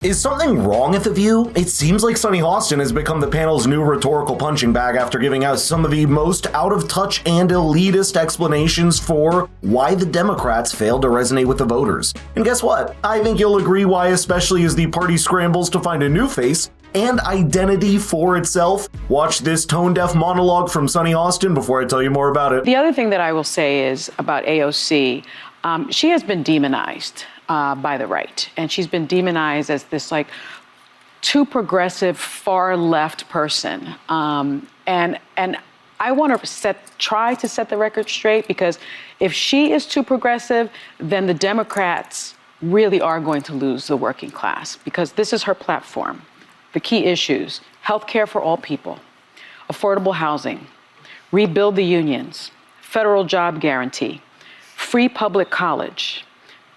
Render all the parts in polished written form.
Is something wrong with the view? It seems like Sunny Hostin has become the panel's new rhetorical punching bag after giving us some of the most out-of-touch and elitist explanations for why the Democrats failed to resonate with the voters. And guess what? I think you'll agree why, especially as the party scrambles to find a new face and identity for itself. Watch this tone-deaf monologue from Sunny Hostin before I tell you more about it. The other thing that I will say is about AOC, she has been demonized by the right. And she's been demonized as this like too progressive, far left person. And I want to try to set the record straight, because if she is too progressive, then the Democrats really are going to lose the working class, because this is her platform. The key issues: healthcare for all people, affordable housing, rebuild the unions, federal job guarantee, free public college,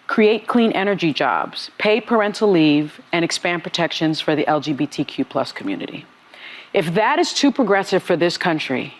create clean energy jobs, pay parental leave, and expand protections for the LGBTQ+ community. If that is too progressive for this country,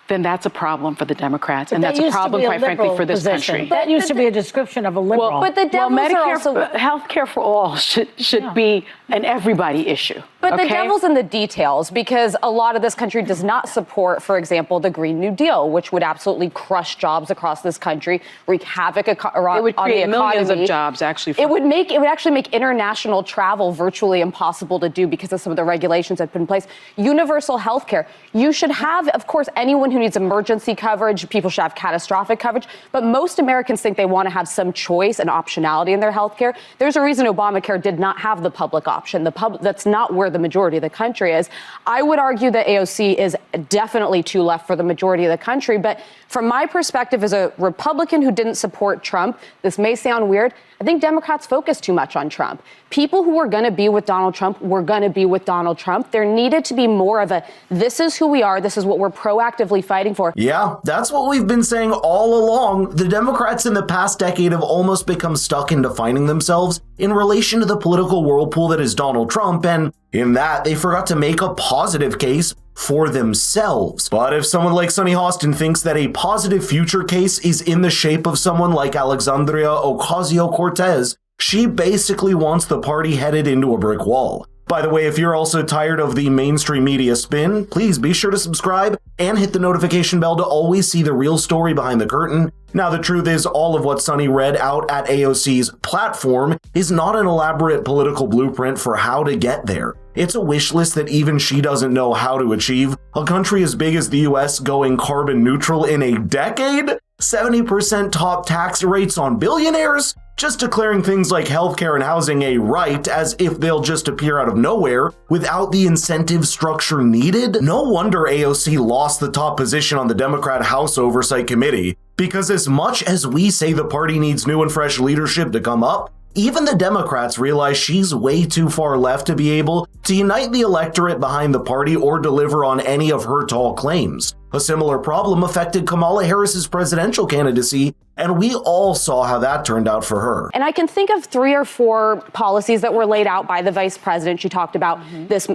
then that's a problem for the Democrats, and that's a problem, quite frankly, for this country. That used to be a description of a liberal. But the devils are also... healthcare for all should be an everybody issue. But the devil's in the details, because a lot of this country does not support, for example, the Green New Deal, which would absolutely crush jobs across this country, wreak havoc on the economy. It would create millions of jobs, actually. It would actually make international travel virtually impossible to do because of some of the regulations that have been in place. Universal health care. You should have, of course, anyone who needs emergency coverage, people should have catastrophic coverage, but most Americans think they want to have some choice and optionality in their health care. There's a reason Obamacare did not have the public option. That's not where the majority of the country is. I would argue that AOC is definitely too left for the majority of the country, but from my perspective as a Republican who didn't support Trump, this may sound weird, I think Democrats focus too much on Trump. People who were going to be with Donald Trump were going to be with Donald Trump. There needed to be more of a, this is who we are, this is what we're proactively fighting for. Yeah, that's what we've been saying all along. The Democrats in the past decade have almost become stuck in defining themselves in relation to the political whirlpool that is Donald Trump, and in that, they forgot to make a positive case for themselves. But if someone like Sunny Hostin thinks that a positive future case is in the shape of someone like Alexandria Ocasio-Cortez, she basically wants the party headed into a brick wall. By the way, if you're also tired of the mainstream media spin, please be sure to subscribe and hit the notification bell to always see the real story behind the curtain. Now, the truth is, all of what Sunny read out at AOC's platform is not an elaborate political blueprint for how to get there. It's a wish list that even she doesn't know how to achieve. A country as big as the US going carbon neutral in a decade? 70% top tax rates on billionaires? Just declaring things like healthcare and housing a right as if they'll just appear out of nowhere without the incentive structure needed? No wonder AOC lost the top position on the Democrat House Oversight Committee, because as much as we say the party needs new and fresh leadership to come up, even the Democrats realize she's way too far left to be able to unite the electorate behind the party or deliver on any of her tall claims. A similar problem affected Kamala Harris's presidential candidacy, and we all saw how that turned out for her. And I can think of 3 or 4 policies that were laid out by the vice president. She talked about this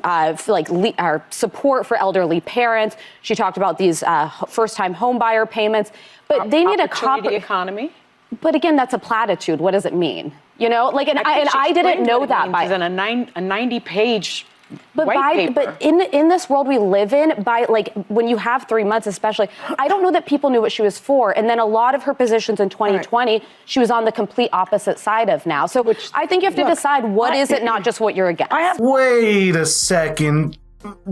support for elderly parents. She talked about these first-time homebuyer payments. But they need a opportunity economy. But again, that's a platitude. What does it mean? You know, like, and I didn't know that by a 90-page But white paper. But in this world we live in, by like when you have 3 months especially, I don't know that people knew what she was for. And then a lot of her positions in 2020, she was on the complete opposite side of now. So I think you have to decide what is it, not just what you're against. Wait a second.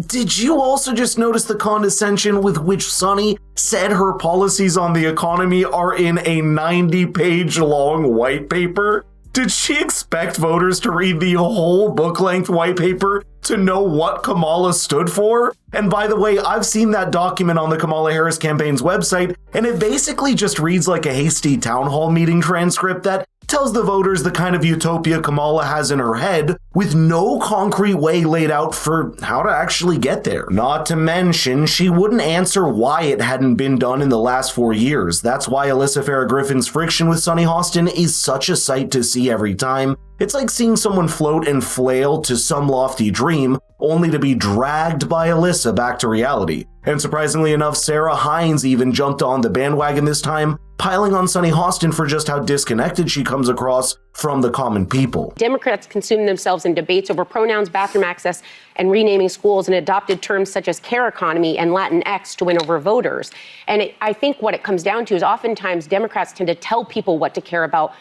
Did you also just notice the condescension with which Sunny said her policies on the economy are in a 90-page long white paper? Did she expect voters to read the whole book-length white paper to know what Kamala stood for? And by the way, I've seen that document on the Kamala Harris campaign's website, and it basically just reads like a hasty town hall meeting transcript that tells the voters the kind of utopia Kamala has in her head, with no concrete way laid out for how to actually get there. Not to mention, she wouldn't answer why it hadn't been done in the last 4 years. That's why Alyssa Farah Griffin's friction with Sunny Hostin is such a sight to see every time. It's like seeing someone float and flail to some lofty dream, only to be dragged by Alyssa back to reality. And surprisingly enough, Sarah Hines even jumped on the bandwagon this time, piling on Sunny Hostin for just how disconnected she comes across from the common people. Democrats consume themselves in debates over pronouns, bathroom access, and renaming schools, and adopted terms such as care economy and Latinx to win over voters. And I think what it comes down to is oftentimes Democrats tend to tell people what to care about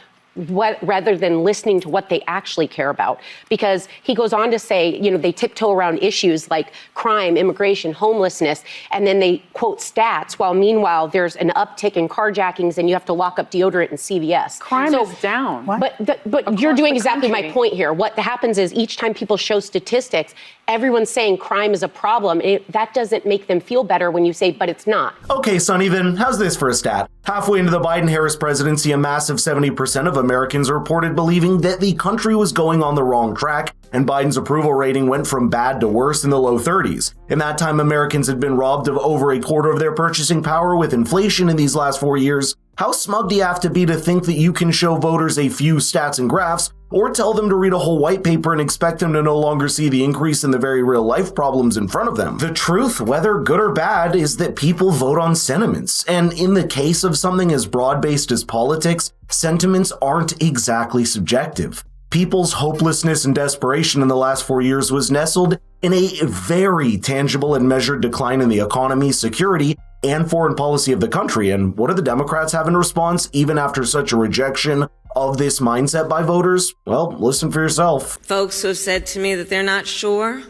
rather than listening to what they actually care about. Because he goes on to say, they tiptoe around issues like crime, immigration, homelessness, and then they quote stats, while meanwhile there's an uptick in carjackings and you have to lock up deodorant in CVS. Crime is down. But you're doing exactly my point here. What happens is each time people show statistics, everyone's saying crime is a problem. That doesn't make them feel better when you say, but it's not. Okay, Sunny, then how's this for a stat? Halfway into the Biden-Harris presidency, a massive 70% of Americans reported believing that the country was going on the wrong track, and Biden's approval rating went from bad to worse in the low 30s. In that time, Americans had been robbed of over a quarter of their purchasing power with inflation in these last 4 years. How smug do you have to be to think that you can show voters a few stats and graphs, or tell them to read a whole white paper and expect them to no longer see the increase in the very real life problems in front of them? The truth, whether good or bad, is that people vote on sentiments. And in the case of something as broad-based as politics, sentiments aren't exactly subjective. People's hopelessness and desperation in the last 4 years was nestled in a very tangible and measured decline in the economy, security, and foreign policy of the country. And what do the Democrats have in response, even after such a rejection of this mindset by voters? Well, listen for yourself. Folks who have said to me that they're not sure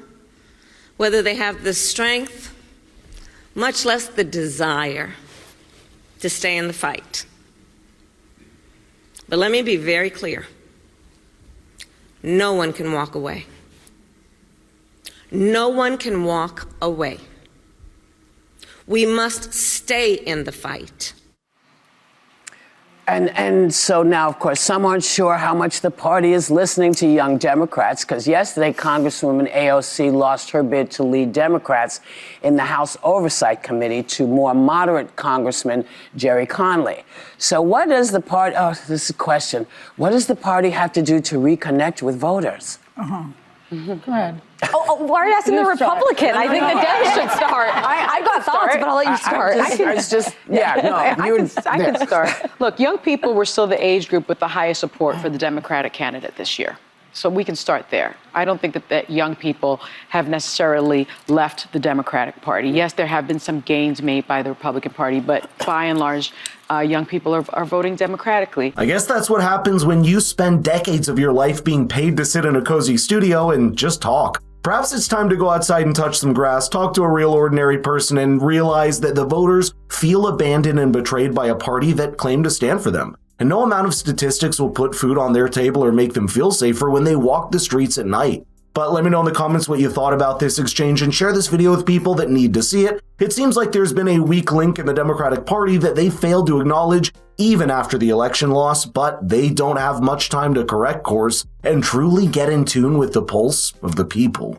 whether they have the strength, much less the desire, to stay in the fight. But let me be very clear. No one can walk away. No one can walk away. We must stay in the fight. And so now, of course, some aren't sure how much the party is listening to young Democrats, because yesterday, Congresswoman AOC lost her bid to lead Democrats in the House Oversight Committee to more moderate Congressman Jerry Conley. So what does the party, this is a question, what does the party have to do to reconnect with voters? Go ahead. Why are you asking the Republican? I think the Dems should start. I've got thoughts, but I'll let you start. I can start. Look, young people were still the age group with the highest support for the Democratic candidate this year. So we can start there. I don't think that young people have necessarily left the Democratic Party. Yes, there have been some gains made by the Republican Party, but by and large, young people are voting democratically. I guess that's what happens when you spend decades of your life being paid to sit in a cozy studio and just talk. Perhaps it's time to go outside and touch some grass, talk to a real ordinary person, and realize that the voters feel abandoned and betrayed by a party that claimed to stand for them. And no amount of statistics will put food on their table or make them feel safer when they walk the streets at night. But let me know in the comments what you thought about this exchange and share this video with people that need to see it. It seems like there's been a weak link in the Democratic Party that they failed to acknowledge even after the election loss, but they don't have much time to correct course and truly get in tune with the pulse of the people.